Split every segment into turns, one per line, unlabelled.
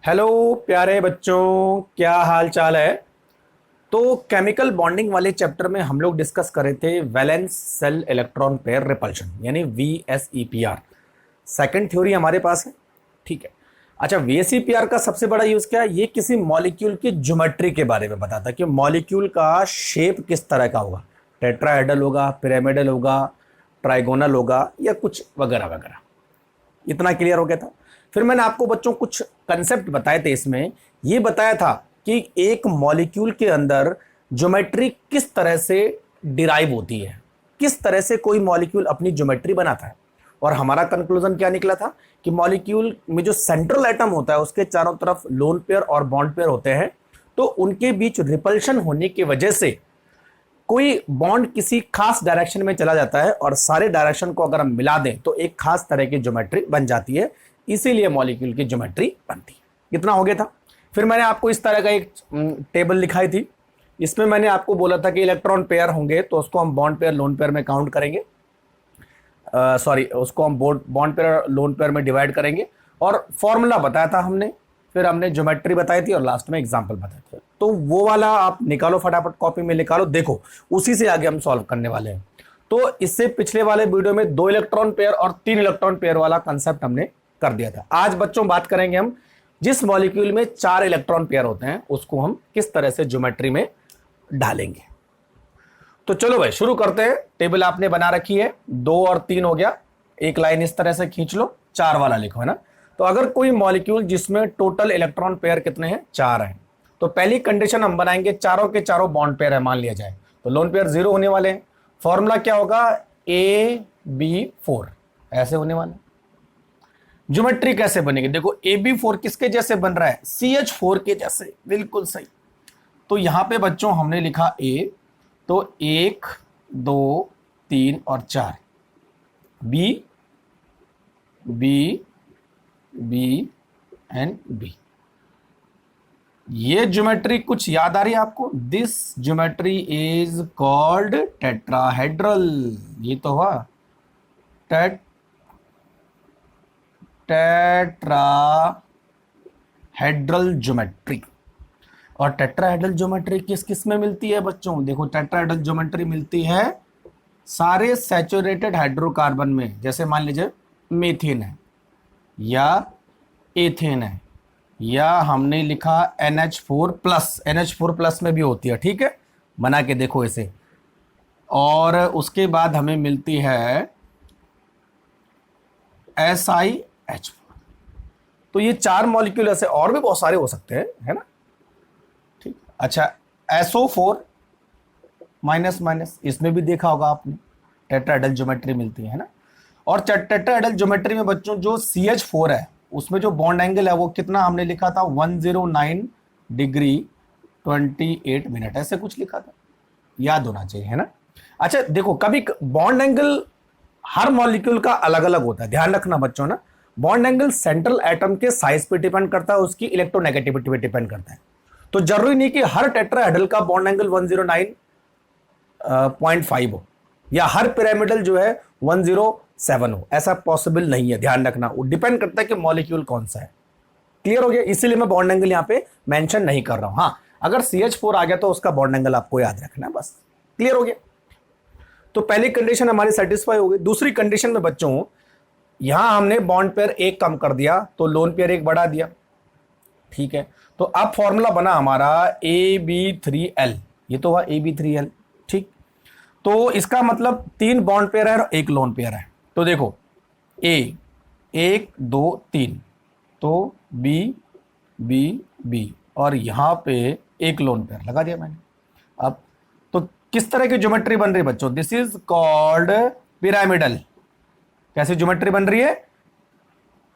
Hello प्यारे बच्चों, क्या हाल चाल है। तो केमिकल बॉन्डिंग वाले चैप्टर में हम लोग डिस्कस कर रहे थे valence shell electron pair repulsion यानी VSEPR। सेकंड थ्योरी हमारे पास है। ठीक है। अच्छा, VSEPR का सबसे बड़ा यूज क्या है? ये किसी मॉलिक्यूल की ज्योमेट्री के बारे में बताता है कि मॉलिक्यूल का शेप किस तरह का होगा। टेट्राहेड्रल होगा, पिरामिडल होगा, ट्राइगोनल होगा या कुछ वगैरह वगैरह। इतना क्लियर हो गया था। फिर मैंने आपको बच्चों कुछ कंसेप्ट बताए थे। इसमें ये बताया था कि एक मॉलिक्यूल के अंदर ज्योमेट्री किस तरह से डिराइव होती है, किस तरह से कोई मॉलिक्यूल अपनी ज्योमेट्री बनाता है। और हमारा कंक्लूजन क्या निकला था कि मॉलिक्यूल में जो सेंट्रल एटम होता है उसके चारों तरफ लोन पेयर और बॉन्ड पेयर होते हैं, तो उनके बीच रिपल्शन होने की वजह से कोई बॉन्ड किसी खास डायरेक्शन में चला जाता है और सारे डायरेक्शन को अगर हम मिला दें तो एक खास तरह की ज्योमेट्री बन जाती है। इसीलिए मॉलिक्यूल की ज्योमेट्री बनती है। इतना हो गया था। फिर मैंने आपको इस तरह का एक टेबल लिखाई थी। इसमें मैंने आपको बोला था कि इलेक्ट्रॉन पेयर होंगे तो उसको हम बॉन्ड पेयर लोन पेयर में काउंट करेंगे। सॉरी, उसको हम बॉन्ड पेयर लोन पेयर में डिवाइड करेंगे। और फॉर्मूला बताया था हमने, फिर हमने ज्योमेट्री बताई थी और लास्ट में एग्जांपल बताए थे। तो वो वाला आप निकालो, फटाफट कॉपी में निकालो, देखो उसी से आगे हम सॉल्व करने वाले हैं। तो इससे पिछले वाले वीडियो में 2 इलेक्ट्रॉन पेयर और 3 इलेक्ट्रॉन पेयर वाला कंसेप्ट हमने कर दिया था। आज बच्चों बात करेंगे हम जिस मॉलिक्यूल में 4 इलेक्ट्रॉन पेयर होते हैं उसको हम किस तरह से ज्योमेट्री में डालेंगे। तो चलो भाई शुरू करते हैं। टेबल आपने बना रखी है, 2 और 3 हो गया। एक लाइन इस तरह से खींच लो, 4 वाला लिखो, है ना। तो अगर कोई मॉलिक्यूल जिसमें टोटल इलेक्ट्रॉन पेयर कितने हैं? 4 हैं। तो पहली कंडीशन हम बनाएंगे चारों के चारों बॉन्ड पेयर है मान लिया जाए, तो लोन पेयर 0 होने वाले हैं। फॉर्मूला क्या होगा? AB4 ऐसे होने वाले। ज्योमेट्री कैसे बनेगी? देखो AB4 किसके जैसे बन रहा है? CH4 के जैसे, बिल्कुल सही। तो यहां पे बच्चों हमने लिखा A, तो 1 2 3 और 4। B B B and B। ये ज्योमेट्री कुछ याद आ रही है आपको? This geometry is called tetrahedral. ये तो हुआ टेट्राहेड्रल ज्योमेट्री। और टेट्राहेड्रल ज्योमेट्री किस किस में मिलती है बच्चों? देखो टेट्राहेड्रल ज्योमेट्री मिलती है सारे सैचुरेटेड हाइड्रोकार्बन में। जैसे मान लीजिए मीथेन है या एथेन है, या हमने लिखा NH4 प्लस, NH4 प्लस में भी होती है। ठीक है, बना के देखो इसे। और उसके बाद हमें मिलती है SiH4। तो ये 4 मॉलिक्यूल, ऐसे और भी बहुत सारे हो सकते हैं, है ना। ठीक। अच्छा, SO4 माइनस माइनस, इसमें भी देखा होगा आपने, टेट्राहेड्रल ज्योमेट्री मिलती है ना। और टेट्राहेड्रल ज्योमेट्री में बच्चों जो CH4 है उसमें जो बॉन्ड एंगल है वो कितना हमने लिखा था? 109 डिग्री 28 मिनट, ऐसे कुछ लिखा था, याद होना चाहिए, है ना। अच्छा देखो, कभी बॉन्ड एंगल हर मॉलिक्यूल का अलग अलग होता है, ध्यान रखना बच्चों ना। बॉन्ड एंगल सेंट्रल एटम के साइज पे डिपेंड करता है, उसकी इलेक्ट्रोनेगेटिविटी पे डिपेंड करता है। तो जरूरी नहीं कि हर टेट्राहेड्रल का बॉन्ड एंगल 109.5 हो, या हर पिरामिडल जो है 107 हो, ऐसा पॉसिबल नहीं है। ध्यान रखना, वो डिपेंड करता है कि मॉलिक्यूल कौन सा है। क्लियर हो गया? इसीलिए मैं बॉन्ड एंगल यहां पे मेंशन नहीं कर रहा हूं। हाँ, अगर CH4 आ गया तो उसका बॉन्ड एंगल आपको याद रखना, बस। क्लियर हो गया? तो पहली कंडीशन हमारी सेटिस्फाई हो गई। दूसरी कंडीशन में बच्चों, यहां हमने बॉन्ड पेयर एक कम कर दिया तो लोन पेयर एक बढ़ा दिया। ठीक है, तो अब फॉर्मूला बना हमारा AB3L। ये तो हुआ AB3L। ठीक। तो इसका मतलब 3 बॉन्ड पेयर है और एक लोन पेयर है। तो देखो A 1 2 3, तो B B B, और यहां पे एक लोन पेयर लगा दिया मैंने। अब तो किस तरह की ज्योमेट्री बन रही है बच्चों? This is called pyramidal. कैसी ज्योमेट्री बन रही है?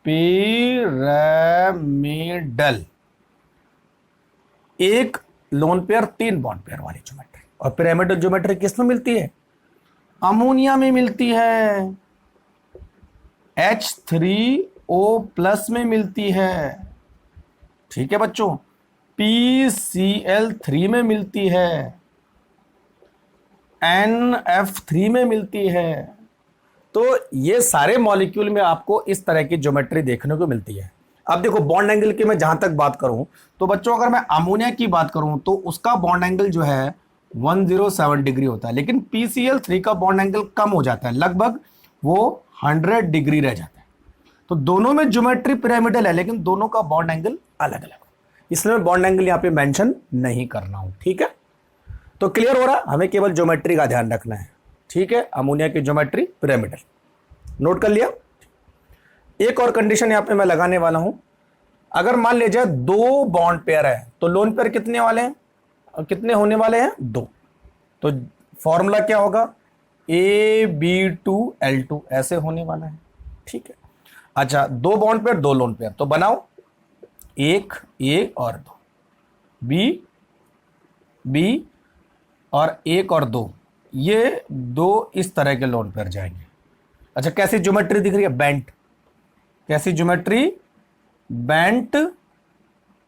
पिरामिडल। एक लोन पेयर 3 बॉन्ड पेयर वाली ज्योमेट्री। और पिरामिडल ज्योमेट्री किस में मिलती है? अमोनिया में मिलती है, H3O प्लस में मिलती है। ठीक है बच्चों, PCl3 में मिलती है, NF3 में मिलती है। तो ये सारे मॉलिक्यूल में आपको इस तरह की ज्योमेट्री देखने को मिलती है। अब देखो बॉन्ड एंगल की मैं जहां तक बात करूं तो बच्चों अगर मैं अमोनिया की बात करूं तो उसका बॉन्ड एंगल जो है 107 डिग्री होता है, लेकिन PCl3 का बॉन्ड एंगल कम हो जाता है, लगभग वो 100 डिग्री रह जाता है। तो दोनों में ज्योमेट्री पिरामिडल है, लेकिन दोनों का बॉन्ड एंगल अलग अलग, इसलिए मैं बॉन्ड एंगल यहां पे मेंशन नहीं करना हूं। ठीक है, तो क्लियर हो रहा, हमें केवल ज्योमेट्री का ध्यान रखना है। ठीक है, अमोनिया की ज्योमेट्री पिरामिडल नोट कर लिया। एक और कंडीशन यहां पे मैं लगाने वाला हूं, अगर मान लीजिए दो बॉन्ड पेयर है तो लोन पेयर कितने वाले हैं और कितने होने वाले हैं, दो। तो फॉर्मूला क्या होगा, AB2L2 ऐसे होने वाला है। ठीक है, अच्छा दो बॉन्ड पेयर दो लोन पेयर, तो बनाओ एक A और दो, B और एक और दो, ये दो इस तरह के लोन पेयर जाएंगे। अच्छा कैसी ज्योमेट्री दिख रही है, बेंट, कैसी ज्योमेट्री, बेंट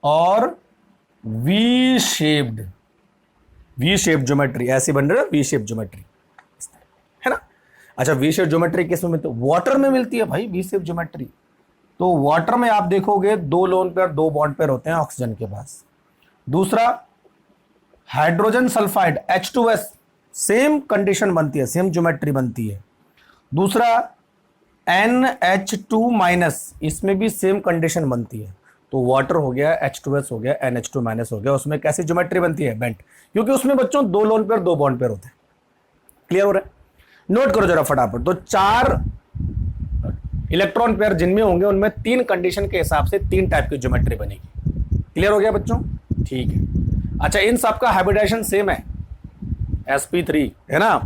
और वी शेप्ड ज्योमेट्री ऐसी बन रही है, वी शेप ज्योमेट्री है ना। अच्छा वी शेप ज्योमेट्री किस में मिलती है, वाटर में मिलती है भाई वी शेप ज्योमेट्री। तो वाटर में आप देखोगे दो लोन पेयर दो बॉन्ड पेयर होते हैं ऑक्सीजन के पास। दूसरा hydrogen sulphide H2S, same condition बनती है, सेम ज्योमेट्री बनती है। दूसरा NH2-, इसमें भी सेम कंडीशन बनती है। तो वाटर हो गया, H2S हो गया, NH2- हो गया, उसमें कैसी ज्योमेट्री बनती है, बेंट, क्योंकि उसमें बच्चों दो लोन पेयर दो बॉन्ड पेयर होते हैं। क्लियर हो रहा है, नोट करो जरा फटाफट। तो चार इलेक्ट्रॉन पेयर जिनमें होंगे उनमें तीन कंडीशन के हिसाब से तीन टाइप की ज्योमेट्री बनेगी। क्लियर हो गया बच्चों, ठीक है। अच्छा इन सब का हाइब्रिडाइजेशन सेम है, sp3 है ना।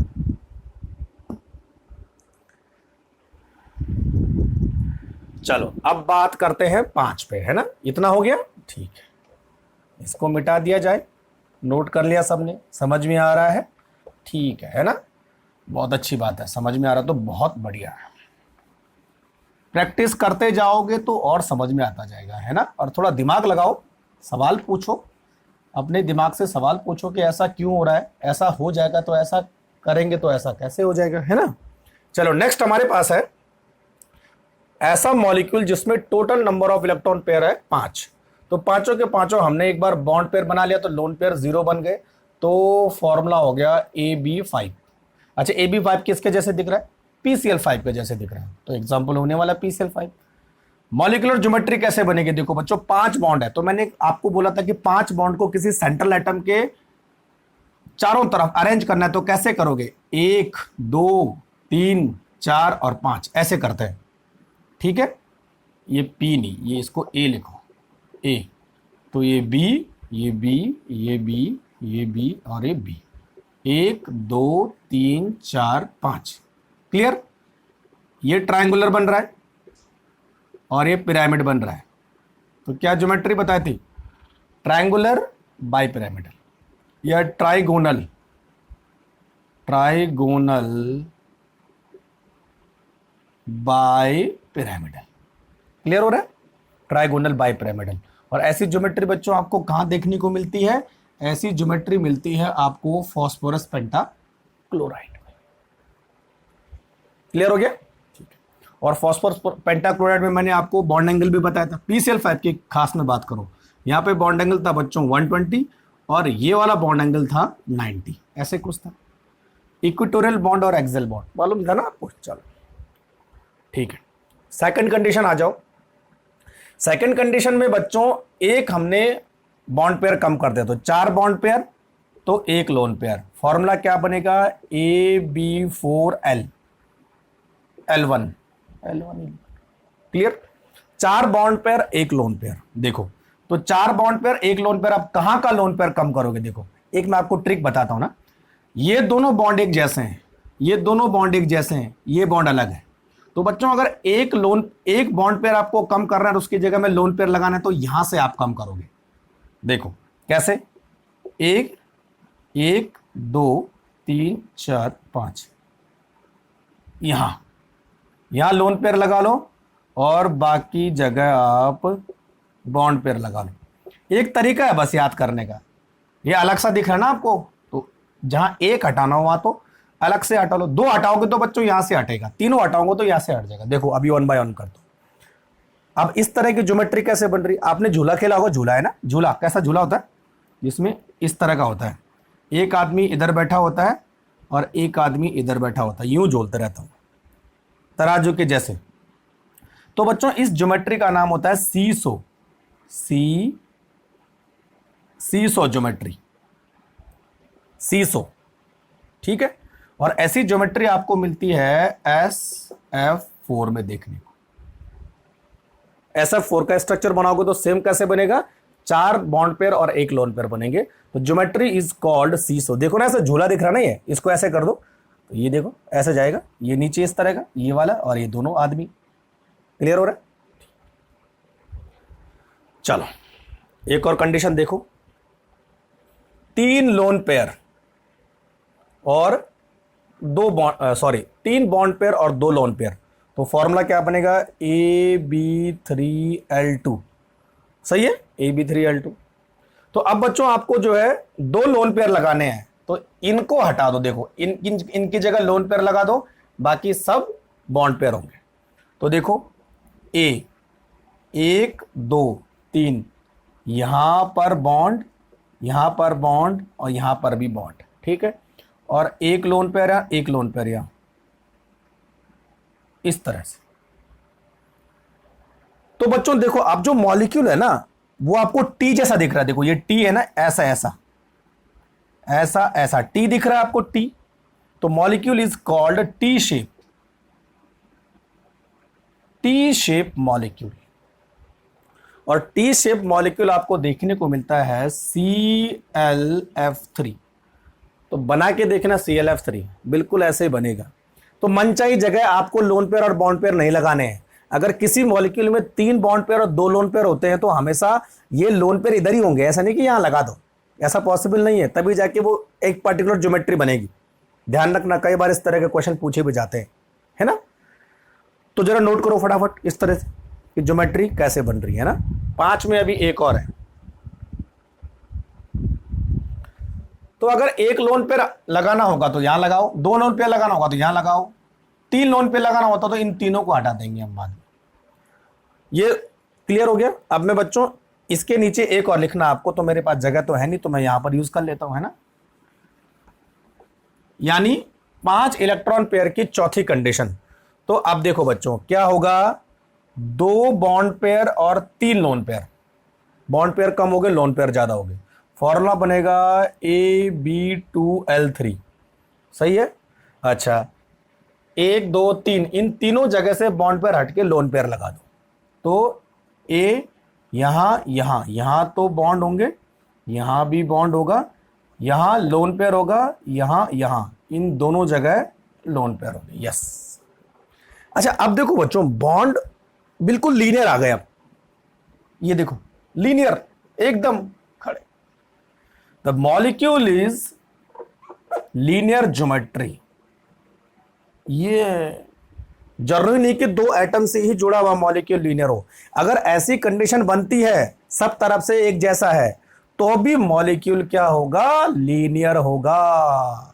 चलो अब बात करते हैं 5 पे, है ना, इतना हो गया, ठीक है, इसको मिटा दिया जाए। नोट कर लिया सबने, समझ में आ रहा है, ठीक है ना, बहुत अच्छी बात है, समझ में आ रहा तो बहुत बढ़िया है। प्रैक्टिस करते जाओगे तो और समझ में आता जाएगा, है ना। और थोड़ा दिमाग लगाओ, सवाल पूछो, अपने दिमाग से सवाल पूछो कि ऐसा क्यों हो रहा है, ऐसा हो जाएगा तो ऐसा करेंगे तो ऐसा कैसे हो जाएगा, है ना। चलो नेक्स्ट हमारे पास है ऐसा मॉलिक्यूल जिसमें total number of electron pair है 5। तो पांचों के पांचों हमने एक बार बॉन्ड पेयर बना लिया तो लोन पेयर 0 बन गए, तो फॉर्मूला हो गया AB5। अच्छा AB5 किसके जैसे दिख रहा है, PCl5 के जैसे दिख रहा है, तो एग्जाम्पल होने वाला PCl5। मॉलिक्यूलर ज्योमेट्री कैसे बनेगी, देखो बच्चों 5 बॉन्ड है, तो मैंने आपको बोला था कि 5 बॉन्ड को किसी सेंट्रल एटम के चारों तरफ अरेंज करना है, तो कैसे करोगे, 1 2 3 4 और 5 ऐसे करते हैं। ठीक है, ये P नहीं, ये इसको A लिखो, A, तो ये B, ये B, ये B, ये B और ये B, 1 2 3 4 5। क्लियर, ये ट्रायंगुलर बन रहा है और ये पिरामिड बन रहा है। तो क्या ज्योमेट्री बताई थी, ट्रायंगुलर बाई पिरामिडल या ट्राइगोनल बाय पिरामिडल। क्लियर हो रहा है, ट्राइगोनल बाय पिरामिडल। और ऐसी ज्योमेट्री बच्चों आपको कहां देखने को मिलती है, ऐसी ज्योमेट्री मिलती है आपको फास्फोरस पेंटाक्लोराइड में। क्लियर हो गया, ठीक है। और फास्फोरस पेंटाक्लोराइड में मैंने आपको बॉन्ड एंगल भी बताया था। PCl5 की खास में बात करूं, यहां पे बॉन्ड एंगल था बच्चों 120 और ये वाला बॉन्ड एंगल था 90, ऐसे कुछ था। इक्वेटोरियल बॉन्ड और एक्सियल बॉन्ड मालूम था ना आपको। चलो ठीक है, सेकंड कंडीशन आ जाओ। सेकंड कंडीशन में बच्चों एक हमने बॉन्ड पेयर कम कर दिया, तो 4 बॉन्ड पेयर तो एक लोन पेयर। फॉर्मूला क्या बनेगा, AB4L L1। Clear, 4 bond pair एक लोन पेयर। देखो तो 4 बॉन्ड पेयर एक लोन पेयर, आप कहां का लोन पेयर कम करोगे, देखो एक मैं आपको ट्रिक बताता हूं ना। ये दोनों बॉन्ड एक जैसे हैं, ये दोनों बॉन्ड एक जैसे हैं, ये बॉन्ड अलग है। तो बच्चों अगर एक बॉन्ड पेयर आपको कम करना है, उसकी जगह में लोन पेयर लगाना है, तो यहां से आप कम करोगे। देखो कैसे, 1 1 2 3 4 5, यहां लोन पेयर लगा लो और बाकी जगह आप बॉन्ड पेयर लगा लो। एक तरीका है बस याद करने का, ये अलग सा दिख रहा है ना आपको, तो जहां एक हटाना हो वहां तो अलग से हटा लो, 2 हटाओगे तो बच्चों यहां से हटेगा, तीनों हटाओगे तो यहां से हट जाएगा। देखो अभी 1 बाय 1 कर दो। अब इस तरह की ज्योमेट्री कैसे बन रही, आपने झूला खेला होगा, झूला है ना, झूला कैसा झूला होता है, जिसमें इस तरह का होता है, एक आदमी इधर बैठा होता है और एक आदमी इधर बैठा होता है, यूं झूलते रहता हूं तराजू के जैसे। तो बच्चों इस ज्योमेट्री का नाम होता है सीसो, सीसो ज्योमेट्री, सीसो, ठीक है। और ऐसी ज्योमेट्री आपको मिलती है SF4 में देखने को। SF4 का स्ट्रक्चर बनाओगे तो सेम कैसे बनेगा, 4 बॉन्ड पेयर और 1 लोन पेयर बनेंगे। तो ज्योमेट्री इज कॉल्ड सीसो। देखो ना ऐसा झूला दिख रहा नहीं है, इसको ऐसे कर दो तो ये देखो ऐसे जाएगा, ये नीचे इस तरह का ये वाला और ये दोनों आदमी। क्लियर हो रहा है? चलो एक और कंडीशन देखो, 3 लोन पेयर और 3 बॉन्ड पेयर और 2 लोन पेयर। तो फॉर्मूला क्या बनेगा, AB3L2, सही है, AB3L2। तो अब बच्चों आपको जो है 2 लोन पेयर लगाने हैं, तो इनको हटा दो, देखो इनकी जगह लोन पेयर लगा दो, बाकी सब बॉन्ड पेयर होंगे। तो देखो A 1 2 3, यहां पर बॉन्ड, यहां पर बॉन्ड और यहां पर भी बॉन्ड, ठीक है। और 1 लोन पेयर है, 1 लोन पेयर यहां, इस तरह से। तो बच्चों देखो अब जो मॉलिक्यूल है ना वो आपको टी जैसा दिख रहा है, देखो ये टी है ना, ऐसा ऐसा ऐसा ऐसा टी दिख रहा है आपको, टी। तो molecule is called T shape, T shape molecule. और टी शेप मॉलिक्यूल आपको देखने को मिलता है ClF3। तो बना के देखना ClF3, बिल्कुल ऐसे ही बनेगा। तो मनचाही जगह आपको लोन पेयर और बॉन्ड पेयर नहीं लगाने हैं। अगर किसी मॉलिक्यूल में 3 बॉन्ड पेयर और 2 लोन पेयर होते हैं तो हमेशा ये लोन पेयर इधर ही होंगे, ऐसा नहीं कि यहां लगा दो, ऐसा पॉसिबल नहीं है, तभी जाके वो एक पर्टिकुलर ज्योमेट्री बनेगी। ध्यान रखना, कई बार इस तरह के क्वेश्चन पूछे भी जाते हैं, है ना। तो जरा नोट करो फटाफट इस तरह से कि ज्योमेट्री कैसे बन रही है ना। 5 में अभी एक और है। तो अगर 1 लोन पेयर लगाना होगा तो यहां लगाओ, 2 लोन पेयर लगाना होगा तो यहां लगाओ, 3 लोन पेयर लगाना होता तो इन तीनों को हटा देंगे हम बाद में। ये क्लियर हो गया। अब मैं बच्चों इसके नीचे एक और लिखना आपको, तो मेरे पास जगह तो है नहीं तो मैं यहां पर यूज कर लेता हूं, है ना। यानी 5 इलेक्ट्रॉन पेयर की चौथी कंडीशन। तो अब देखो बच्चों क्या होगा, 2 बॉन्ड पेयर और 3 लोन पेयर। बॉन्ड पेयर कम हो गए, लोन पेयर ज्यादा हो गए। फॉर्मूला बनेगा AB2L3, सही है। अच्छा 1 2 3, इन तीनों जगह से बॉन्ड पेयर हट के लोन पेयर लगा दो। तो A यहां तो बॉन्ड होंगे, यहां भी बॉन्ड होगा, यहां लोन पेयर होगा, यहां इन दोनों जगह लोन पेयर होंगे। यस। अच्छा अब देखो बच्चों बॉन्ड बिल्कुल लीनियर आ गए। अब ये देखो लीनियर एकदम खड़े। The molecule is linear geometry. ये जरूरी नहीं कि 2 एटम से ही जुड़ा हुआ मॉलिक्यूल लीनियर हो। अगर ऐसी कंडीशन बनती है, सब तरफ से एक जैसा है, तो भी मॉलिक्यूल क्या होगा, लीनियर होगा।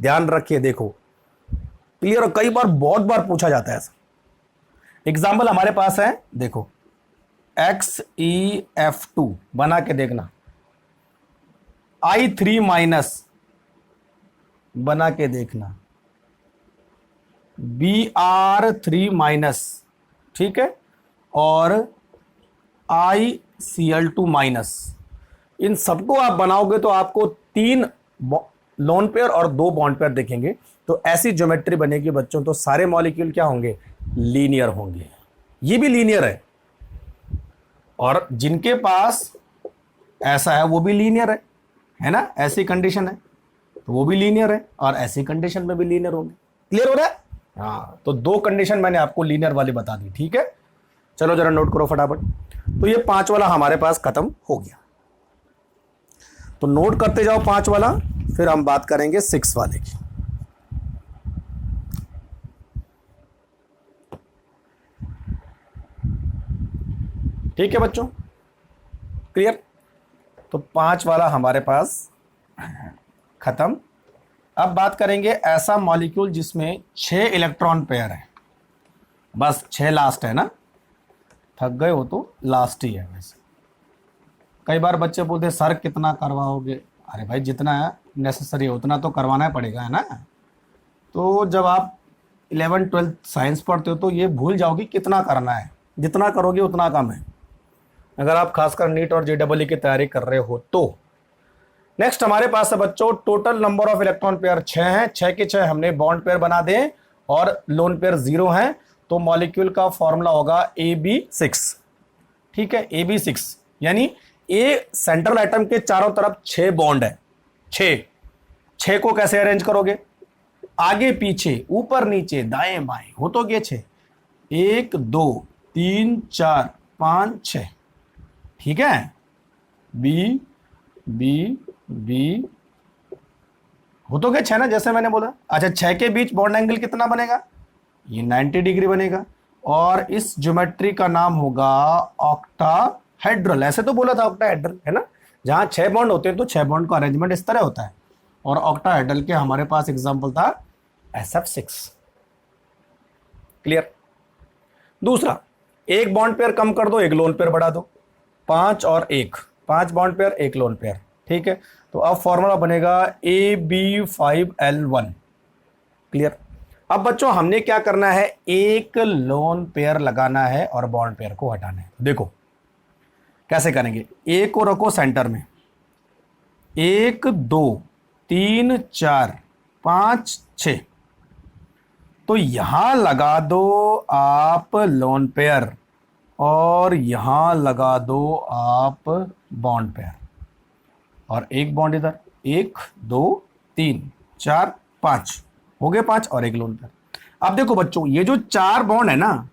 ध्यान रखिए, देखो क्लियर। कई बार बहुत बार पूछा जाता है ऐसा। एग्जाम्पल हमारे पास है, देखो XeF2 बना के देखना, I3 माइनस बना के देखना, Br3 माइनस, ठीक है, और ICl2 माइनस। इन सबको आप बनाओगे तो आपको 3 लोन पेयर और 2 बॉन्ड पेयर दिखेंगे। तो ऐसी ज्योमेट्री बनेगी बच्चों। तो सारे मॉलिक्यूल क्या होंगे, लीनियर होंगे। ये भी लीनियर है, और जिनके पास ऐसा है वो भी लीनियर है ना। ऐसी कंडीशन है तो वो भी लीनियर है, और ऐसी कंडीशन में भी लीनियर होंगे। क्लियर हो रहा है? हाँ, तो 2 कंडीशन मैंने आपको लीनियर वाली बता दी, ठीक है। चलो जरा नोट करो फटाफट। तो ये 5 वाला हमारे पास खत्म हो गया। तो नोट करते जाओ 5 वाला, फिर हम बात करेंगे 6 वाले की। ठीक है बच्चों, क्लियर। तो 5 वाला हमारे पास खत्म। अब बात करेंगे ऐसा मॉलिक्यूल जिसमें 6 इलेक्ट्रॉन पेयर है, बस 6 लास्ट है ना। थक गए हो तो लास्ट ही है। वैसे कई बार बच्चे बोलते हैं सर कितना करवाओगे, अरे भाई जितना नेसेसरी है उतना तो करवाना ही पड़ेगा, है ना। तो जब आप 11वीं 12वीं साइंस पढ़ते हो तो ये भूल जाओगे कितना करना है, जितना करोगे उतना कम है, अगर आप खासकर नीट और जेडबलई की तैयारी कर रहे हो तो। नेक्स्ट हमारे पास है बच्चों total number of electron pair 6 हैं, 6 के 6 हमने बॉन्ड पेयर बना दे और लोन पेयर 0 है, तो मॉलिक्यूल का फॉर्मूला होगा AB6। ठीक है, AB6 यानी ए सेंट्रल एटम के चारों तरफ 6 बॉन्ड है। 6 को कैसे अरेंज करोगे, आगे पीछे ऊपर नीचे दाएं बाएं हो तो गए 6, 1 2 3 4 5 6। ठीक है, बी बी बी हो तो गए 6 ना, जैसे मैंने बोला। अच्छा 6 के बीच बॉन्ड एंगल कितना बनेगा, ये 90 डिग्री बनेगा, और इस ज्योमेट्री का नाम होगा ऑक्टाहेड्रल। ऐसे तो बोला था ऑक्टाहेड्रल, है ना, जहां 6 बॉन्ड होते हैं तो 6 बॉन्ड का अरेंजमेंट इस तरह होता है, और ऑक्टाहेड्रल के हमारे पास एग्जांपल था SF6। क्लियर। दूसरा, एक बॉन्ड पेयर कम कर दो, एक लोन पेयर बढ़ा दो, 5 और 1, 5 बॉन्ड पेयर 1 लोन पेयर। ठीक है, तो अब फॉर्मूला बनेगा AB5L1। क्लियर। अब बच्चों हमने क्या करना है, एक लोन पेयर लगाना है और बॉन्ड पेयर को हटाना है। देखो कैसे करेंगे, ए को रखो सेंटर में, 1 2 3 4 5 6, तो यहां लगा दो आप लोन पेयर और यहां लगा दो आप बॉन्ड पेयर, और एक बॉन्ड इधर, 1 2 3 4 5 हो गए 5, और एक लोन पेयर। अब देखो बच्चों ये जो 4 बॉन्ड है ना,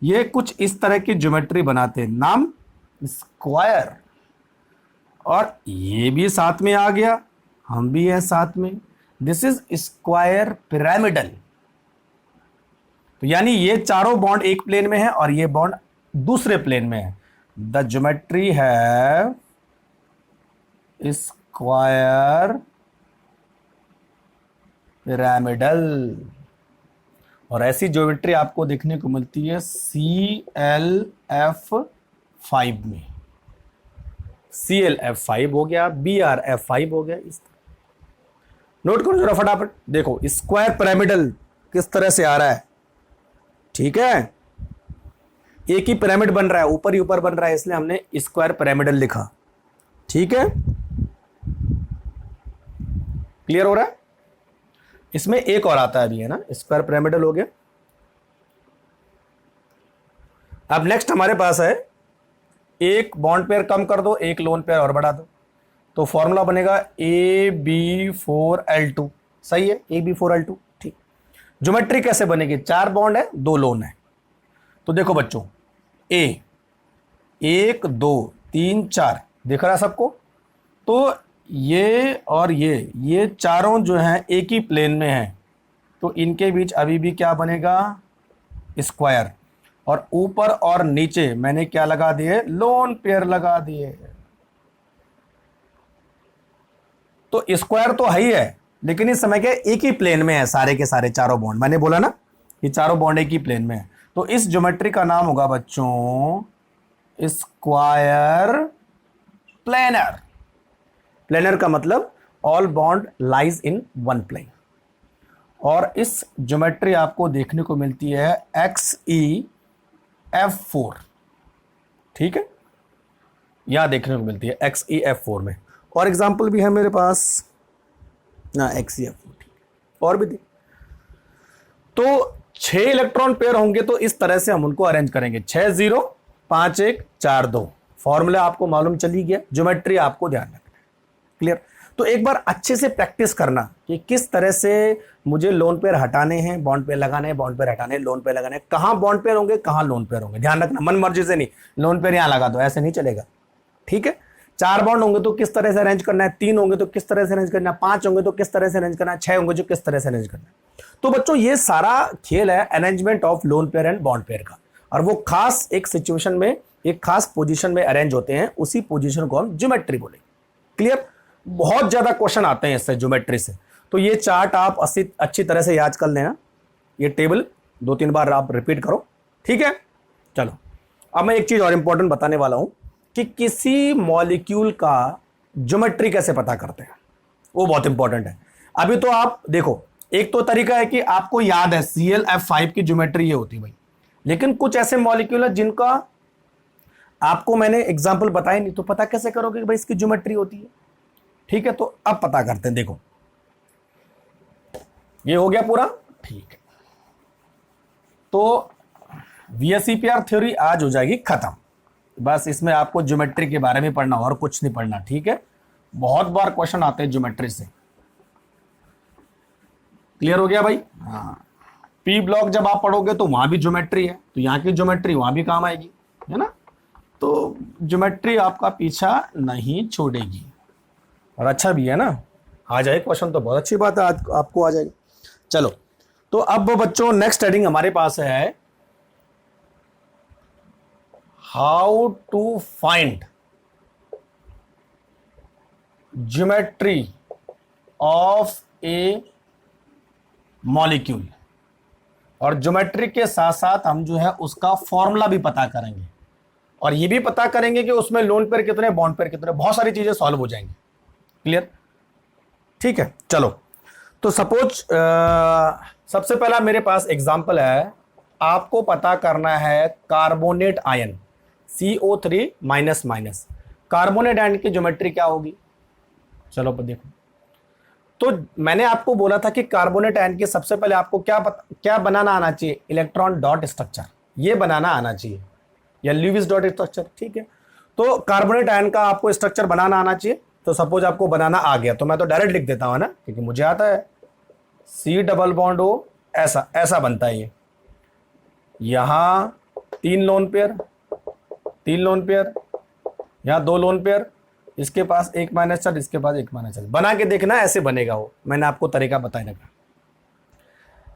ये कुछ इस तरह की ज्योमेट्री बनाते हैं, नाम स्क्वायर, और ये भी साथ में आ गया, हम भी हैं साथ में, दिस इज स्क्वायर पिरामिडल। तो यानी ये चारों बॉन्ड एक प्लेन में है और ये बॉन्ड दूसरे प्लेन में है। द ज्योमेट्री है स्क्वायर पिरामिडल, और ऐसी ज्योमेट्री आपको देखने को मिलती है ClF5 में। ClF5 हो गया, BrF5 हो गया, इस तरह नोट करो जरा फटाफट। देखो स्क्वायर पिरामिडल किस तरह से आ रहा है, ठीक है, एक ही पिरामिड बन रहा है, ऊपर ही ऊपर बन रहा है, इसलिए हमने स्क्वायर पिरामिडल लिखा। ठीक है, क्लियर हो रहा है। इसमें एक और आता है अभी, है ना, स्क्वायर पिरामिडल हो गया। अब नेक्स्ट हमारे पास है एक बॉन्ड पेयर कम कर दो, एक लोन पेयर और बढ़ा दो, तो फॉर्मूला बनेगा AB4L2। सही है, AB4L2। ठीक, ज्योमेट्री कैसे बनेगी, 4 बॉन्ड है 2 लोन है, तो देखो बच्चों ए 1 2 3 4 दिख रहा है सबको, तो ये और ये चारों जो हैं एक ही प्लेन में हैं, तो इनके बीच अभी भी क्या बनेगा, स्क्वायर, और ऊपर और नीचे मैंने क्या लगा दिए, लोन पेयर लगा दिए। तो स्क्वायर तो है ही है, लेकिन इस समय क्या एक ही प्लेन में है सारे के सारे चारों बॉन्ड, मैंने बोला ना ये चारों बॉन्ड एक ही प्लेन में है, तो इस ज्योमेट्री का नाम होगा बच्चों स्क्वायर प्लेनर। प्लेनर का मतलब all bond lies in one plane, और इस ज्योमेट्री आपको देखने को मिलती है XeF4। ठीक है, यहां देखने को मिलती है XeF4 में, और एग्जाम्पल भी है मेरे पास ना, XeF4 और भी थी। तो 6 इलेक्ट्रॉन पेयर होंगे तो इस तरह से हम उनको अरेंज करेंगे, 6 0 5 1 4 2। फॉर्मूला आपको मालूम चली गया, ज्योमेट्री आपको ध्यान रखना है। क्लियर। तो एक बार अच्छे से प्रैक्टिस करना कि किस तरह से मुझे लोन पेयर हटाने हैं, बॉन्ड पेयर लगाने हैं, बॉन्ड पेयर हटाने हैं, लोन पेयर लगाने हैं, कहां बॉन्ड पेयर होंगे कहां लोन पेयर होंगे, ध्यान रखना, मन मर्जी से नहीं, लोन पेयर यहां लगा दो ऐसे नहीं चलेगा। ठीक है, 4 बॉन्ड होंगे तो किस तरह से अरेंज करना है, 3 होंगे तो किस तरह से अरेंज करना है, 5 होंगे तो किस तरह से अरेंज करना है, 6 होंगे जो किस तरह से अरेंज करना है। तो बच्चों ये सारा खेल है arrangement of lone pair and bond pair का, और वो खास एक सिचुएशन में एक खास पोजीशन में अरेंज होते हैं, उसी पोजीशन को हम ज्योमेट्री बोलेंगे। क्लियर। बहुत ज्यादा क्वेश्चन आते हैं इससे, ज्योमेट्री से, तो ये चार्ट आप अच्छी तरह से याद कर लेना, ये टेबल 2-3 बार आप रिपीट करो। ठीक है, चलो अब मैं एक चीज और इंपॉर्टेंट बताने वाला हूं कि किसी मॉलिक्यूल का ज्योमेट्री कैसे पता करते हैं, वो बहुत इंपॉर्टेंट है। अभी तो आप देखो, एक तो तरीका है कि आपको याद है ClF5 की ज्योमेट्री ये होती है भाई, लेकिन कुछ ऐसे मॉलिक्यूल है जिनका आपको मैंने एग्जाम्पल बताया नहीं, तो पता कैसे करोगे कि भाई इसकी ज्योमेट्री होती है। ठीक है, तो अब पता करते हैं। देखो ये हो गया पूरा, ठीक है। तो VSEPR थ्योरी आज हो जाएगी खत्म। बस इसमें आपको ज्योमेट्री के बारे में पढ़ना और कुछ नहीं पढ़ना, ठीक है। बहुत बार क्वेश्चन आते हैं ज्योमेट्री से। क्लियर हो गया भाई? हाँ, पी ब्लॉक जब आप पढ़ोगे तो वहां भी ज्योमेट्री है, तो यहां की ज्योमेट्री वहां भी काम आएगी, है ना। तो ज्योमेट्री आपका पीछा नहीं छोड़ेगी, और अच्छा भी है ना। आ जाए क्वेश्चन तो बहुत अच्छी बात है, आज आपको आ जाएगा। चलो, तो अब बच्चों नेक्स्ट हेडिंग हमारे पास है how to find geometry of a molecule. और ज्योमेट्री के साथ साथ हम जो है उसका फॉर्मूला भी पता करेंगे, और ये भी पता करेंगे कि उसमें लोन पेयर कितने, बॉन्ड पेयर कितने, बहुत सारी चीजें सॉल्व हो जाएंगी। क्लियर? ठीक है, चलो। तो सपोज सबसे पहला मेरे पास एग्जांपल है, आपको पता करना है carbonate ion CO3 minus minus. Carbonate ion की ज्योमेट्री क्या होगी? चलो देखो, तो मैंने आपको बोला था कि कार्बोनेट आयन के सबसे पहले आपको क्या बनाना आना चाहिए? इलेक्ट्रॉन डॉट स्ट्रक्चर, ये बनाना आना चाहिए, या ल्यूविस डॉट स्ट्रक्चर। ठीक है, तो कार्बोनेट आयन का आपको स्ट्रक्चर बनाना आना चाहिए। तो सपोज आपको बनाना आ गया, तो मैं तो डायरेक्ट लिख देता हूं ना, क्योंकि मुझे आता है। C डबल बॉन्ड O, ऐसा ऐसा बनता है ये। यहां 3 लोन पेयर, 3 लोन पेयर, यहां 2 लोन पेयर, इसके पास 1 - चार्ज, इसके पास 1 - चार्ज। बना के देखना, ऐसे बनेगा वो, मैंने आपको तरीका बताया था।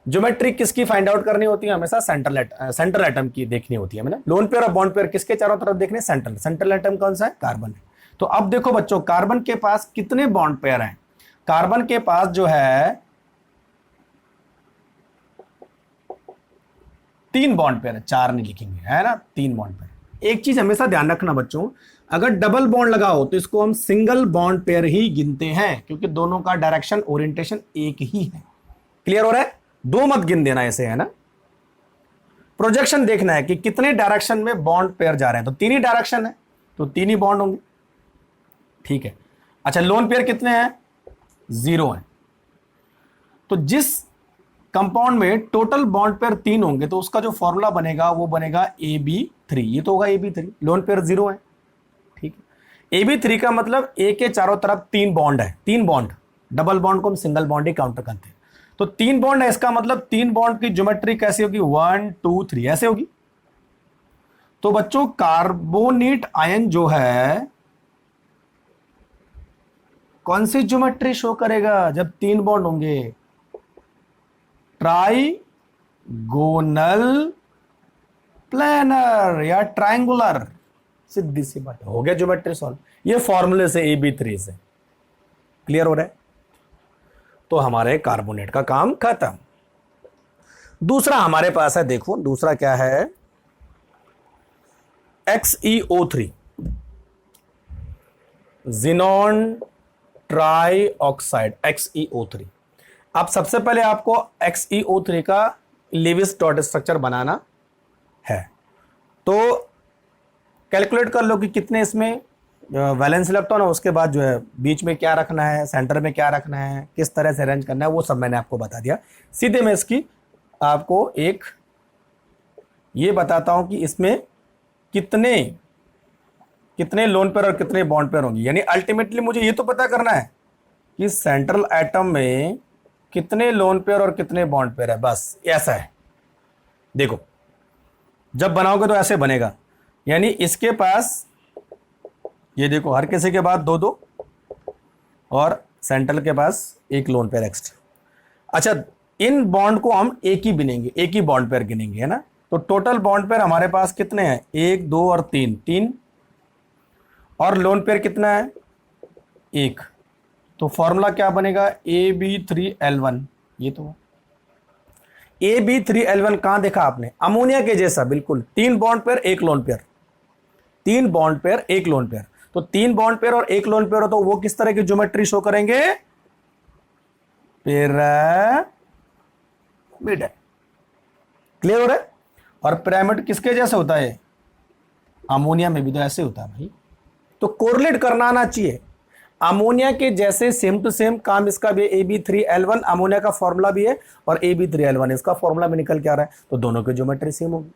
ज्योमेट्री किसकी फाइंड आउट करनी होती है? हमेशा सेंट्रल एटम की देखनी होती है हमें। लोन पेयर और बॉन्ड पेयर किसके चारों तरफ देखने? सेंट्रल एटम कौन सा है? कार्बन है। तो अब देखो बच्चों, कार्बन के पास कितने बॉन्ड पेयर हैं? कार्बन के पास जो है 3 बॉन्ड पेयर है, 4 नहीं लिखेंगे, है ना, 3 बॉन्ड पेयर। एक चीज हमेशा ध्यान रखना बच्चों, अगर डबल बॉन्ड लगाओ तो इसको हम सिंगल बॉन्ड पेयर ही गिनते हैं, क्योंकि दोनों का डायरेक्शन ओरिएंटेशन एक ही है। क्लियर हो रहा है? 2 मत गिन देना ऐसे, है ना। प्रोजेक्शन देखना है कि कितने डायरेक्शन में बॉन्ड पेयर जा रहे हैं, तो 3 ही डायरेक्शन है, तो 3 ही बॉन्ड होंगे। ठीक है, अच्छा, लोन पेयर कितने हैं? 0 है। तो जिस कंपाउंड में टोटल बॉन्ड पेयर 3 होंगे, तो उसका जो फॉर्मूला बनेगा वो बनेगा AB3। ये तो होगा AB3, लोन पेयर 0 है। ठीक है, AB3 का मतलब A के चारों तरफ 3 बॉन्ड है, 3 बॉन्ड। डबल बॉन्ड को हम सिंगल बॉन्ड ही काउंटर करते हैं। तो 3 बॉन्ड है, इसका मतलब 3 बॉन्ड की ज्योमेट्री कैसी होगी? 1 2 3 ऐसे होगी। तो बच्चों, कार्बोनेट आयन जो है कौन सी ज्योमेट्री शो करेगा जब 3 बॉन्ड होंगे? ट्राइगोनल प्लेनर या ट्रायंगुलर। सीधी सी बात, हो गया ज्योमेट्री सॉल्व। ये फॉर्मूले से AB3 से। क्लियर हो रहा है? तो हमारे कार्बोनेट का काम खत्म। दूसरा हमारे पास है, देखो दूसरा क्या है, XeO3, xenon try oxide, XeO3। अब सबसे पहले आपको XeO3 का लीविस डॉट स्ट्रक्चर बनाना है। तो कैलकुलेट कर लो कि कितने इसमें वैलेंस इलेक्ट्रॉन है, उसके बाद जो है बीच में क्या रखना है, सेंटर में क्या रखना है, किस तरह से अरेंज करना है, वो सब मैंने आपको बता दिया। सीधे मैं इसकी आपको एक ये बताता हूं कि इसमें कितने कितने लोन पेयर और कितने बॉन्ड पेयर होंगे। यानी अल्टीमेटली मुझे ये तो पता करना है कि सेंट्रल एटम में कितने लोन पेयर और कितने बॉन्ड पेयर है, बस ऐसा है। देखो, जब बनाओगे तो ऐसे बनेगा, यानी इसके पास ये देखो, हर किसी के बाद 2 2 और सेंट्रल के पास 1 लोन पेयर एक्स्ट्रा। अच्छा, इन बॉन्ड को हम एक ही गिनेंगे, एक ही बॉन्ड पेयर गिनेंगे, है ना। तो टोटल बॉन्ड पेयर हमारे पास कितने हैं? 1 2 और 3, 3। और लोन पेयर कितना है? 1। तो फॉर्मूला क्या बनेगा? AB3L1। ये तो AB3L1 कहां देखा आपने? अमोनिया के जैसा बिल्कुल, 3 bond pair 1 lone pair, 3 bond pair 1 lone pair. तो 3 बॉन्ड पेयर और 1 लोन पेयर हो तो वो किस तरह की ज्योमेट्री शो करेंगे? पिरामिड। क्लियर हो रहा है? और पिरामिड किसके जैसे होता है? अमोनिया में भी तो ऐसे होता है भाई। तो कोरिलेट करना आना चाहिए। अमोनिया के जैसे सेम टू सेम काम इसका भी, AB3L1 अमोनिया का फॉर्मूला भी है और AB3L1 इसका फॉर्मूला भी निकल के आ रहा है, तो दोनों की ज्योमेट्री सेम होगी।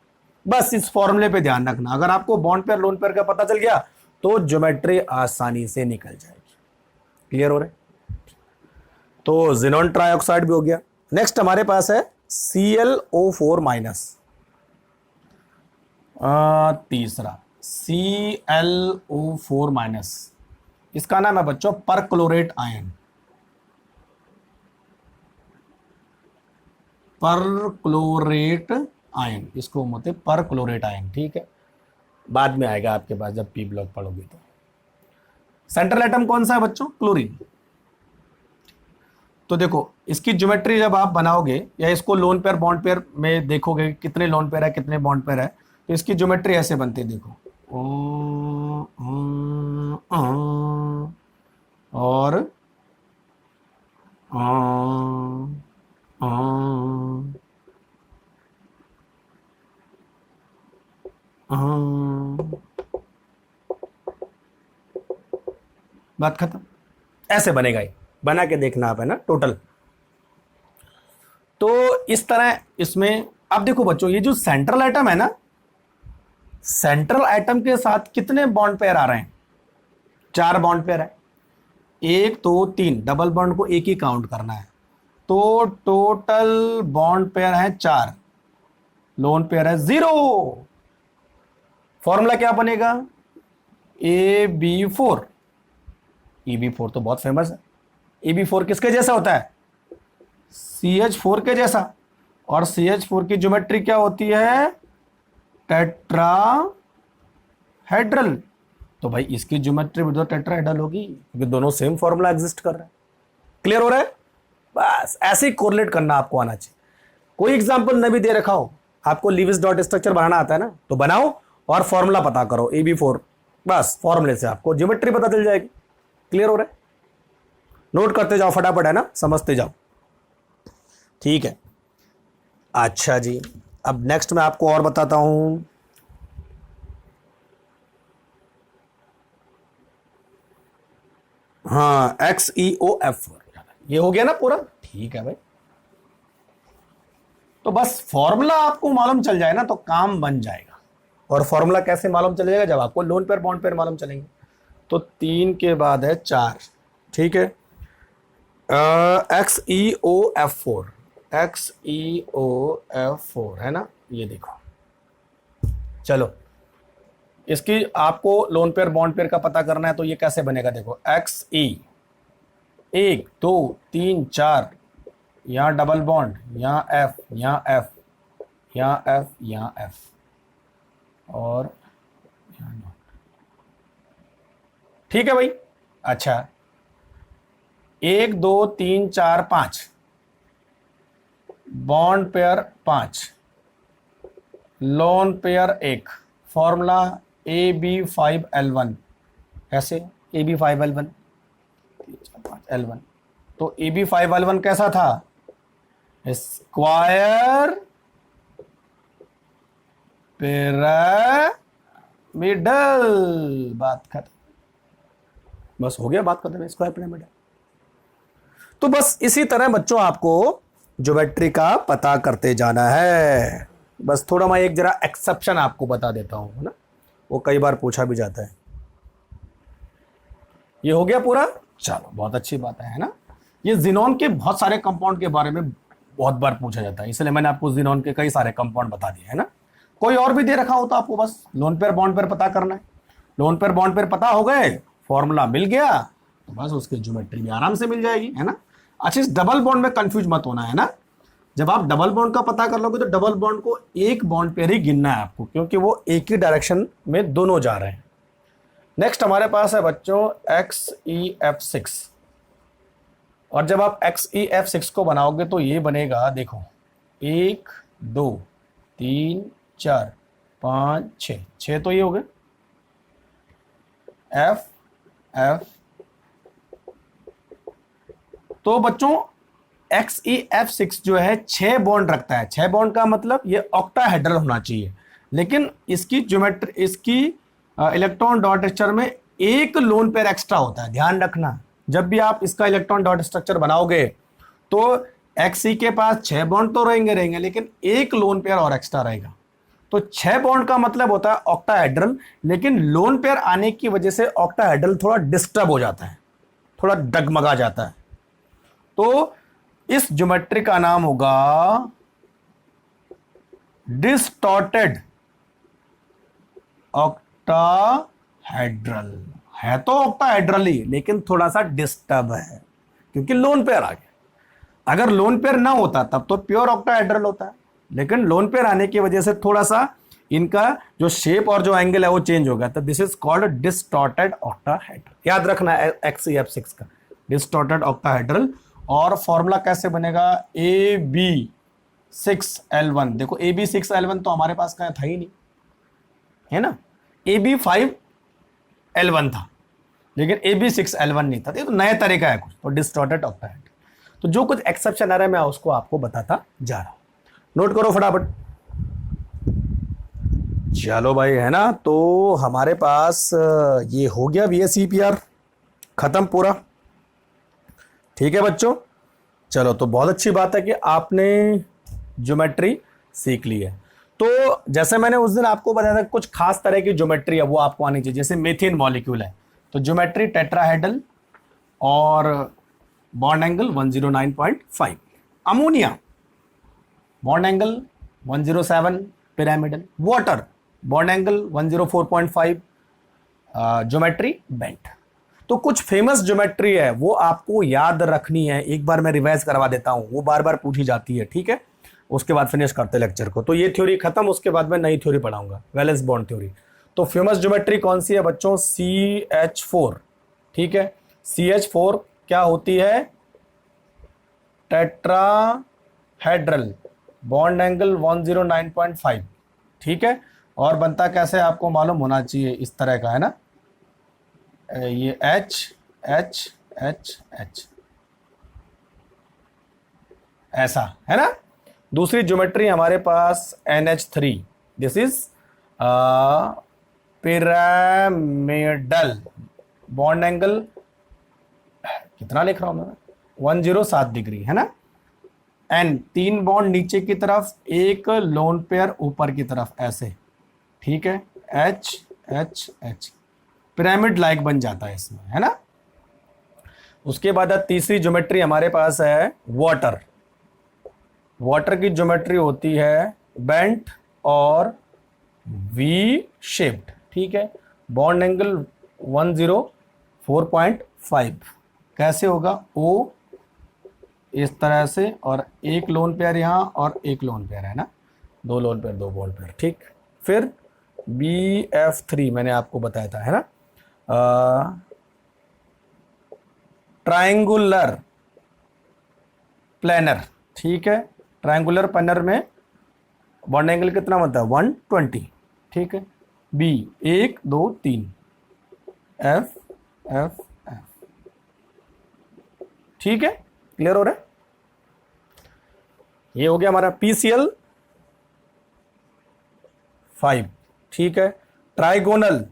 बस इस फॉर्मूले पे ध्यान रखना, अगर आपको बॉन्ड पेयर लोन पेयर का पता चल गया तो ज्योमेट्री आसानी से निकल जाएगी। क्लियर हो रहा है? तो जिनॉन ट्राइऑक्साइड भी हो गया। नेक्स्ट हमारे पास है ClO4-, तीसरा ClO4-, इसका नाम है बच्चों परक्लोरेट आयन। परक्लोरेट आयन, इसको बोलते परक्लोरेट आयन। ठीक है, बाद में आएगा आपके पास जब पी ब्लॉक पढ़ोगे तो। सेंट्रल एटम कौन सा है बच्चों? क्लोरीन। तो देखो इसकी ज्योमेट्री जब आप बनाओगे या इसको लोन पेयर बॉन्ड पेयर में देखोगे कितने लोन पेयर है कितने बॉन्ड पेयर है, तो इसकी ज्योमेट्री ऐसे बनती है। देखो और बात खत्म। ऐसे बनेगा ये, बना के देखना आप, है ना, टोटल। तो इस तरह इसमें अब देखो बच्चों, ये जो सेंट्रल एटम है ना, सेंट्रल एटम के साथ कितने बॉन्ड पेयर आ रहे हैं? 4 बॉन्ड पेयर है। 1 2 3, डबल बॉन्ड को एक ही काउंट करना है, तो टोटल बॉन्ड पेयर है 4, लोन पेयर है 0। फॉर्मूला क्या बनेगा? AB4। EB4 तो बहुत फेमस है। EB4 किसके जैसा होता है? CH4 के जैसा। और CH4 की ज्योमेट्री क्या होती है? टेट्राहेड्रल। तो भाई इसकी ज्योमेट्री भी तो टेट्राहेड्रल होगी, क्योंकि दोनों सेम फॉर्मूला एग्जिस्ट कर रहे हैं। क्लियर हो रहा है? बस ऐसे ही कोरिलेट करना आपको आना चाहिए। कोई एग्जांपल न भी दे रखा हो, आपको लीविस डॉट स्ट्रक्चर बनाना आता है ना, तो बनाओ और फॉर्मूला पता करो AB4, बस फॉर्मूले से आपको ज्योमेट्री पता चल जाएगी। क्लियर हो रहा है? नोट करते जाओ फटाफट, है ना, समझते जाओ। ठीक है, अच्छा जी, अब नेक्स्ट मैं आपको और बताता हूं। हाँ, XeOF4 ये हो गया ना पूरा? ठीक है भाई। तो बस फॉर्मूला आपको मालूम चल जाए ना तो काम बन जाएगा। और फॉर्मूला कैसे मालूम चलेगा? जब आपको लोन पेयर बॉन्ड पेयर मालूम चलेंगे। तो 3 के बाद है 4। ठीक है, XeOF4, XeOF4 है ना, ये देखो। चलो इसकी आपको लोन पेयर बॉन्ड पेयर का पता करना है, तो ये कैसे बनेगा? देखो Xe 1 2 3 4, यहाँ डबल बॉन्ड, यहाँ F, यहाँ F, यहाँ F, यहाँ F और यहाँ नॉट। ठीक है भाई। अच्छा 1 2 3 4 5, bond pair 5, lone pair 1, formula AB5L1। कैसे? AB5L1 L1। तो AB5L1 कैसा था? Square pyramidal. बात खत्म, बस हो गया, बात खत्म। Square pyramidal. तो बस इसी तरह बच्चों आपको ज्योमेट्री का पता करते जाना है। बस थोड़ा मैं एक जरा एक्सेप्शन आपको बता देता हूं ना, वो कई बार पूछा भी जाता है। ये हो गया पूरा। चलो बहुत अच्छी बात है ना। ये जिनॉन के बहुत सारे कंपाउंड के बारे में बहुत बार पूछा जाता है, इसलिए मैंने आपको जिनॉन के कई सारे कंपाउंड बता दिए है ना। कोई और भी दे रखा हो तो आपको बस लोन पेयर बॉन्ड पेयर पता करना है। लोन पेयर बॉन्ड पेयर पता हो गए, फॉर्मूला मिल गया, तो बस उसकी ज्योमेट्री भी आराम से मिल जाएगी, है ना। अच्छा, इस डबल बॉन्ड में कंफ्यूज मत होना, है ना। जब आप डबल बॉन्ड का पता कर लोगे तो डबल बॉन्ड को एक बॉन्ड पेयर ही गिनना है आपको, क्योंकि वो एक ही डायरेक्शन में दोनों जा रहे हैं। नेक्स्ट हमारे पास है बच्चों XeF6। और जब आप XeF6 को बनाओगे तो ये बनेगा, देखो 1 2 3 4 5 6, 6 तो ये हो गए। F F तो बच्चों XeF6 जो है 6 बॉन्ड रखता है। 6 बॉन्ड का मतलब ये ऑक्टाहेड्रल होना चाहिए, लेकिन इसकी ज्योमेट्री, इसकी इलेक्ट्रॉन डॉट स्ट्रक्चर में एक लोन पेयर एक्स्ट्रा होता है। ध्यान रखना, जब भी आप इसका इलेक्ट्रॉन डॉट स्ट्रक्चर बनाओगे तो Xe के पास 6 बॉन्ड तो रहेंगे, लेकिन एक लोन पेयर और एक्स्ट्रा रहेगा। तो 6 बॉन्ड का मतलब होता है ऑक्टाहेड्रल, लेकिन लोन पेयर आने की वजह से ऑक्टाहेड्रल थोड़ा डिस्टर्ब हो जाता है, थोड़ा डगमगा जाता है। तो इस ज्योमेट्री का नाम होगा डिस्टॉर्टेड ऑक्टाहेड्रल। है तो ऑक्टाहेड्रल ही, लेकिन थोड़ा सा डिस्टर्ब है क्योंकि लोन पेयर आ गया। अगर लोन पेयर ना होता तब तो प्योर ऑक्टाहेड्रल होता है, लेकिन लोन पेयर आने की वजह से थोड़ा सा इनका जो शेप और जो एंगल है वो चेंज हो गया। तो this is called distorted octahedral. याद रखना XeF6 का डिस्टॉर्टेड ऑक्टाहेड्रल। और फॉर्मूला कैसे बनेगा? AB6L1। देखो AB6L1 तो हमारे पास कहीं था ही नहीं, है ना। AB5L1 था, लेकिन AB6L1 नहीं था। ये तो नया तरीका है कुछ, तो डिस्टॉर्टेड ऑक्टाहेड्रल। तो जो कुछ एक्सेप्शन आ रहा है मैं उसको आपको बताता जा रहा हूं, नोट करो फटाफट। चलो भाई, है ना। तो हमारे पास ये हो गया VSEPR खत्म पूरा। ठीक है बच्चों, चलो तो बहुत अच्छी बात है कि आपने ज्योमेट्री सीख ली है। तो जैसे मैंने उस दिन आपको बताया था कुछ खास तरह की ज्योमेट्री है वो आपको आनी चाहिए। जैसे मीथेन मॉलिक्यूल है तो ज्योमेट्री टेट्राहेड्रल और bond angle 109.5। Ammonia bond angle 107 pyramidal. Water bond angle 104.5, geometry bent. तो कुछ फेमस ज्योमेट्री है वो आपको याद रखनी है। एक बार मैं रिवाइज करवा देता हूं, वो बार बार पूछी जाती है, ठीक है। उसके बाद फिनिश करते लेक्चर को। तो ये थ्योरी खत्म, उसके बाद मैं नई थ्योरी पढ़ाऊंगा, वैलेंस बॉन्ड थ्योरी। तो फेमस ज्योमेट्री कौन सी है बच्चों? CH4, ठीक है। CH4 क्या होती है? टेट्राहेड्रल, बॉन्ड एंगल 109.5, ठीक है। और बनता कैसे आपको मालूम होना चाहिए, इस तरह का, है ना। ये H H H H ऐसा, है ना। दूसरी ज्योमेट्री हमारे पास NH3। This is pyramidal, bond angle कितना लिख रहा हूं मैं? 107 डिग्री, है ना। एन 3 बॉन्ड नीचे की तरफ, एक लोन पेयर ऊपर की तरफ, ऐसे, ठीक है। H H H pyramid like बन जाता है इसमें, है ना। उसके बाद तीसरी ज्योमेट्री हमारे पास है वाटर। वाटर की ज्योमेट्री होती है बेंट और वी शेप्ड, ठीक है। Bond angle 104.5। कैसे होगा? O इस तरह से, और एक लोन पेयर यहाँ और एक लोन पेयर, है ना। 2 लोन पेयर 2 बॉन्ड पेयर, ठीक। फिर BF3 मैंने आपको बताया था, है ना। ट्रायंगुलर प्लेनर, ठीक है। ट्रायंगुलर प्लेनर में बॉन्ड एंगल कितना बनता है? 120, ठीक है। B 1 2 3, F F F, ठीक है। क्लियर हो रहा है? ये हो गया हमारा PCl 5, ठीक है। ट्राइगोनल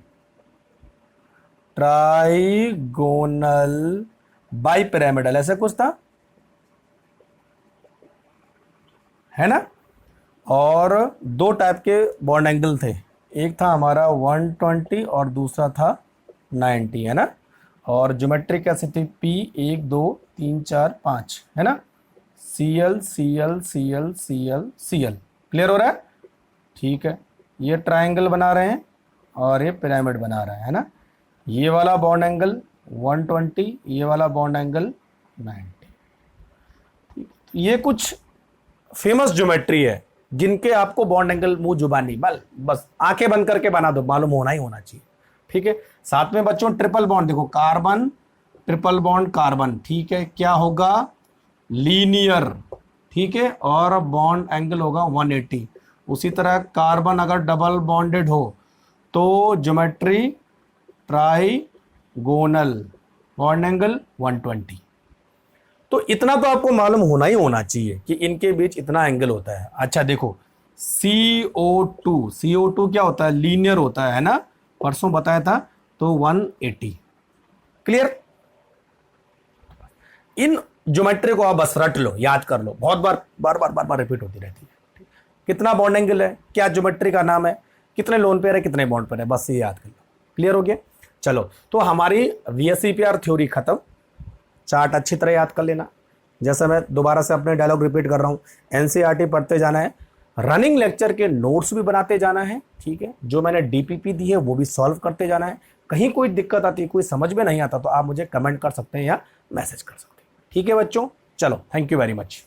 बाई पिरामिडल, ऐसा कुछ था, है ना। और 2 टाइप के बॉन्ड एंगल थे, एक था हमारा 120 और दूसरा था 90, है ना। और ज्योमेट्री कैसे थी? P 1 2 3 4 5, है ना। Cl Cl Cl Cl Cl। Clear हो रहा है? ठीक है। ये ट्रायंगल बना रहे हैं और ये पिरामिड बना रहे हैं ना। ये वाला बॉन्ड एंगल 120, ये वाला बॉन्ड एंगल 90। ये कुछ फेमस ज्योमेट्री है जिनके आपको बॉन्ड एंगल मुंह जुबानी बस आंखें बंद करके बना दो, मालूम होना ही होना चाहिए, ठीक है। साथ में बच्चों ट्रिपल बॉन्ड देखो, कार्बन ट्रिपल बॉन्ड कार्बन, ठीक है। क्या होगा? लीनियर ठीक है, और बॉन्ड एंगल होगा 180। उसी तरह कार्बन अगर डबल बॉन्डेड हो तो ज्योमेट्री ट्राइगोनल, बॉन्ड एंगल 120। तो इतना तो आपको मालूम होना ही होना चाहिए कि इनके बीच इतना एंगल होता है। अच्छा देखो, CO2 क्या होता है, लीनियर होता है ना, परसों बताया था, तो 180। क्लियर। इन ज्योमेट्री को आप बस रट लो, याद कर लो, बहुत बार बार बार बार बार रिपीट होती रहती है। कितना बॉन्ड एंगल है, क्या ज्योमेट्री का नाम है, कितने लोन पेयर है, कितने बॉन्ड पेयर है, बस ये याद कर लो। क्लियर हो गया। चलो, तो हमारी VSEPR थ्योरी खत्म। चार्ट अच्छी तरह याद कर लेना। जैसा मैं दोबारा से अपने डायलॉग रिपीट कर रहा हूं, NCERT पढ़ते जाना है, रनिंग लेक्चर के नोट्स भी बनाते जाना है। ठीक है, जो मैंने DPP दी है वो भी सॉल्व करते जाना है। कहीं कोई दिक्कत आती है, कोई समझ में नहीं आता, तो आप मुझे कमेंट कर सकते हैं या मैसेज कर सकते हैं। ठीक है बच्चों, चलो, थैंक यू वेरी मच।